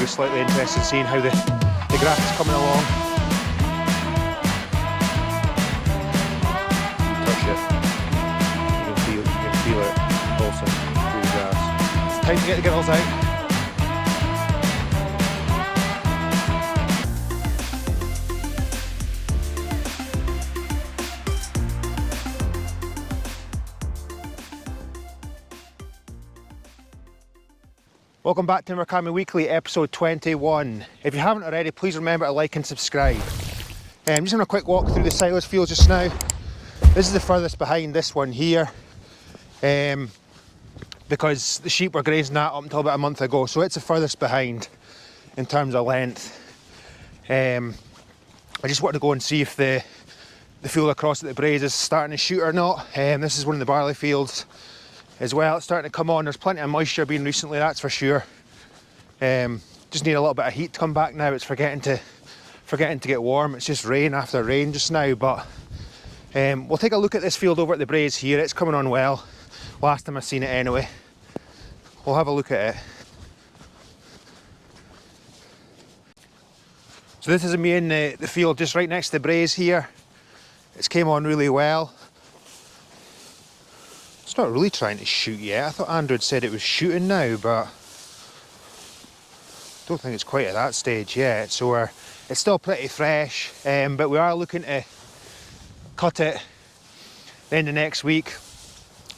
maybe slightly interested in seeing how the grass is coming along. Touch it. You can feel it pulsing through the grass. It's time to get the girls out. Welcome back to Invercamey Weekly, episode 21. If you haven't already, please remember to like and subscribe. I'm just having a quick walk through the silage field just now. This is the furthest behind this one here, because the sheep were grazing that up until about a month ago, so it's the furthest behind in terms of length. I just wanted to go and see if the field across at the Braes is starting to shoot or not. This is one of the barley fields as well. It's starting to come on. There's plenty of moisture been recently, that's for sure. Just need a little bit of heat to come back now. It's forgetting to get warm. It's just rain after rain just now, but we'll take a look at this field over at the Braes here. It's coming on well. Last time I seen it anyway. We'll have a look at it. So this is me in the field just right next to the Braes here. It's came on really well. It's not really trying to shoot yet. I thought Andrew had said it was shooting now, but don't think it's quite at that stage yet. So it's still pretty fresh, but we are looking to cut it the end of next week.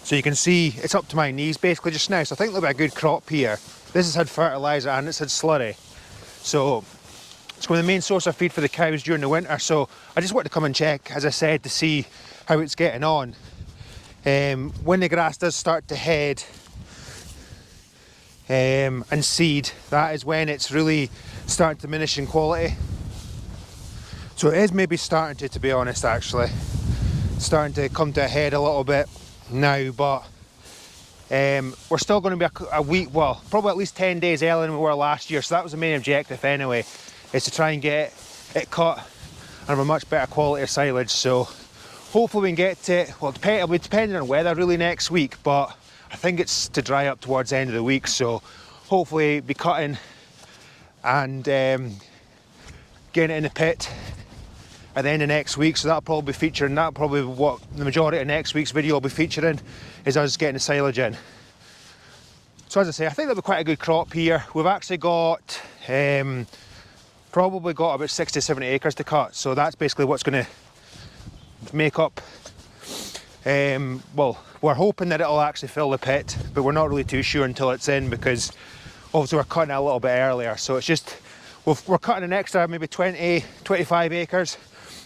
So you can see it's up to my knees basically just now. So I think there'll be a good crop here. This has had fertiliser and it's had slurry. So it's going to be the main source of feed for the cows during the winter. So I just wanted to come and check, as I said, to see how it's getting on. When the grass does start to head and seed, that is when it's really starting to diminish in quality. So it is maybe starting to be honest, actually. Starting to come to a head a little bit now, but we're still going to be a week, well, probably at least 10 days earlier than we were last year. So that was the main objective anyway, is to try and get it cut and have a much better quality of silage. So hopefully we can get to, well, it'll be depending on weather really next week, but I think it's to dry up towards the end of the week. So hopefully be cutting and getting it in the pit at the end of next week. So that'll probably be featuring, that'll probably be what the majority of next week's video will be featuring, is us getting the silage in. So as I say, I think there'll be quite a good crop here. We've actually got, probably got about 60, 70 acres to cut. So that's basically what's going to make up, well, we're hoping that it'll actually fill the pit, but we're not really too sure until it's in, because obviously we're cutting it a little bit earlier. So it's just, we're cutting an extra maybe 20, 25 acres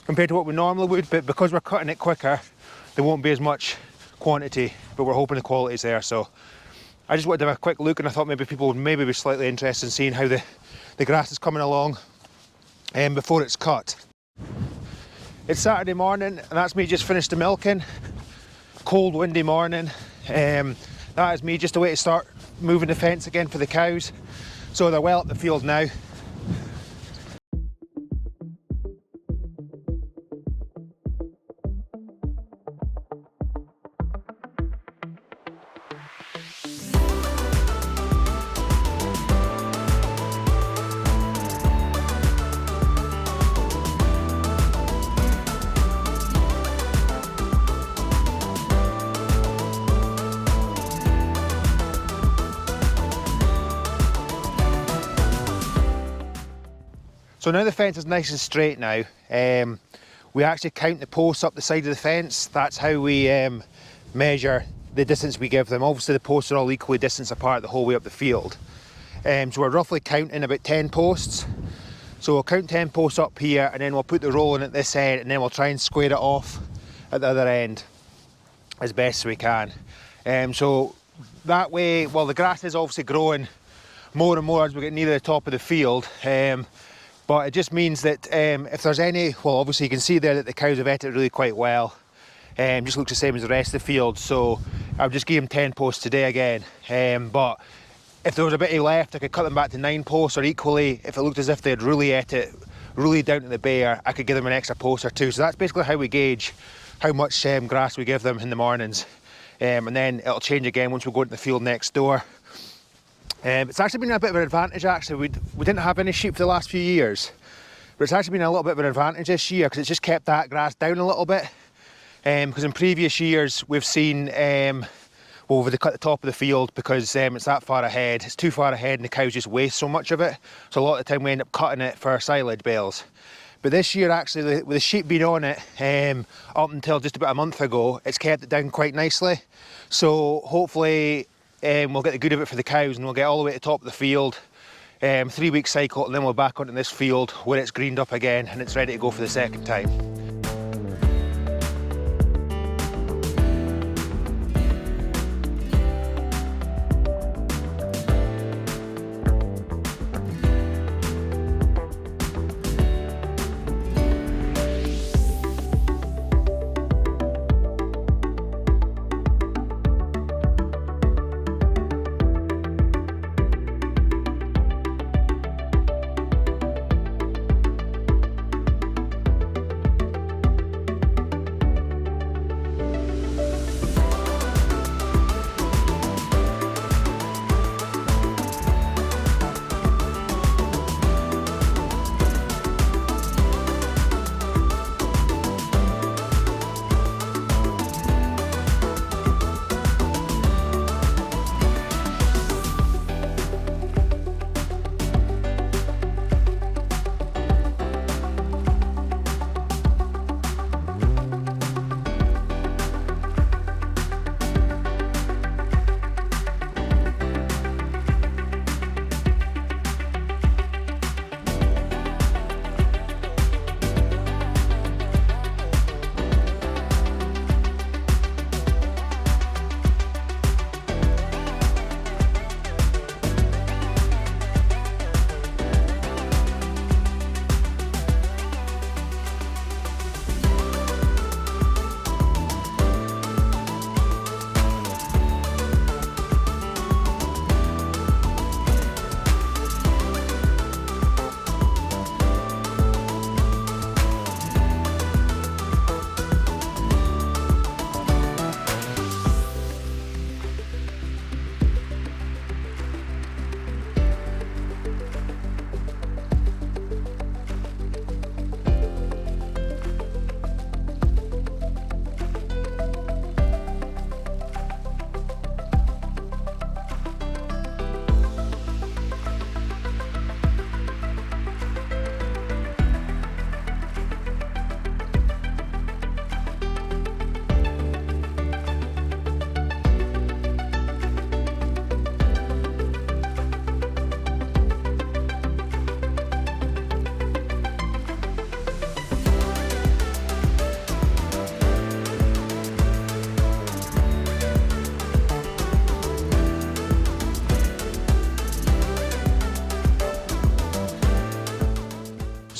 compared to what we normally would, but because we're cutting it quicker, there won't be as much quantity, but we're hoping the quality's there. So I just wanted to have a quick look, and I thought maybe people would maybe be slightly interested in seeing how the grass is coming along before it's cut. It's Saturday morning, and that's me just finished the milking. Cold, windy morning. That is me just away to start moving the fence again for the cows. So they're well up the field now. So now the fence is nice and straight now. We actually count the posts up the side of the fence. That's how we measure the distance we give them. Obviously the posts are all equally distanced apart the whole way up the field. So we're roughly counting about 10 posts. So we'll count 10 posts up here, and then we'll put the roll in at this end, and then we'll try and square it off at the other end as best we can. So that way, well, the grass is obviously growing more and more as we get near the top of the field. But it just means that if there's any, well, obviously you can see there that the cows have ate it really quite well. Just looks the same as the rest of the field. So I'll just give them 10 posts today again. But if there was a bit left, I could cut them back to 9 posts, or equally, if it looked as if they'd really ate it really down to the bare, I could give them an extra post or 2. So that's basically how we gauge how much grass we give them in the mornings. And then it'll change again once we go into the field next door. It's actually been a bit of an advantage actually. We didn't have any sheep for the last few years, but it's actually been a little bit of an advantage this year because it's just kept that grass down a little bit. Because in previous years we've seen, well, they cut the top of the field because it's that far ahead. It's too far ahead and the cows just waste so much of it. So a lot of the time we end up cutting it for our silage bales. But this year actually, with the sheep being on it up until just about a month ago, it's kept it down quite nicely. So hopefully we'll get the good of it for the cows and we'll get all the way to the top of the field, 3-week cycle, and then we're back onto this field where it's greened up again and it's ready to go for the second time.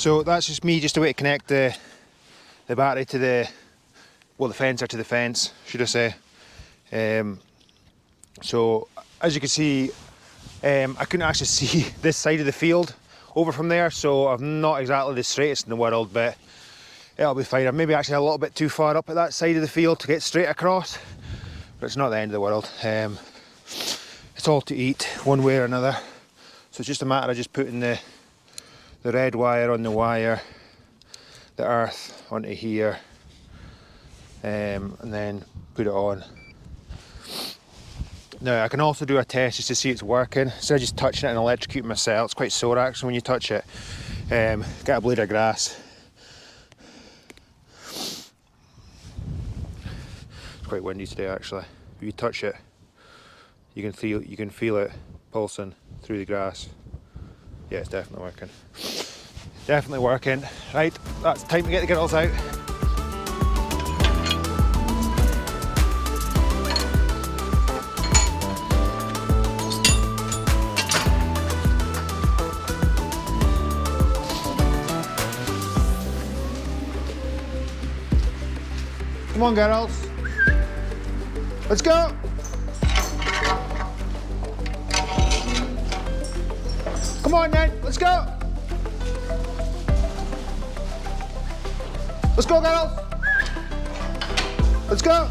So that's just me, just a way to connect the battery to the fencer to the fence, should I say. So as you can see, I couldn't actually see this side of the field over from there, so I'm not exactly the straightest in the world, but it'll be fine. I'm maybe actually a little bit too far up at that side of the field to get straight across, but it's not the end of the world. It's all to eat one way or another, so it's just a matter of just putting the red wire on the wire, the earth onto here, and then put it on. Now I can also do a test just to see it's working. Instead of just touching it and electrocuting myself, it's quite sore actually when you touch it. Get a blade of grass. It's quite windy today actually. If you touch it, you can feel it pulsing through the grass. Yeah, it's definitely working. Definitely working. Right, that's time to get the girls out. Come on, girls. Let's go. Come on then, let's go. Let's go, girls. Let's go.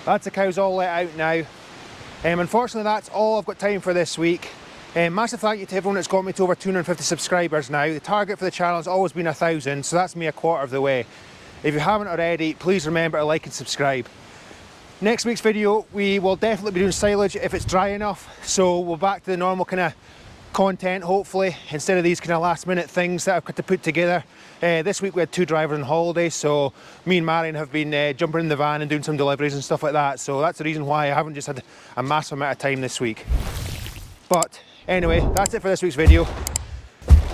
That's the cows all let out now. Unfortunately, that's all I've got time for this week. Massive thank you to everyone that's got me to over 250 subscribers now. The target for the channel has always been 1,000, so that's me a quarter of the way. If you haven't already, please remember to like and subscribe. Next week's video, we will definitely be doing silage if it's dry enough, so we're back to the normal kind of content, hopefully, instead of these kind of last minute things that I've got to put together. This week we had 2 drivers on holiday, so me and Marion have been jumping in the van and doing some deliveries and stuff like that, so that's the reason why I haven't just had a massive amount of time this week. But anyway, that's it for this week's video.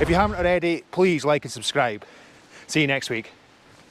If you haven't already, please like and subscribe. See you next week.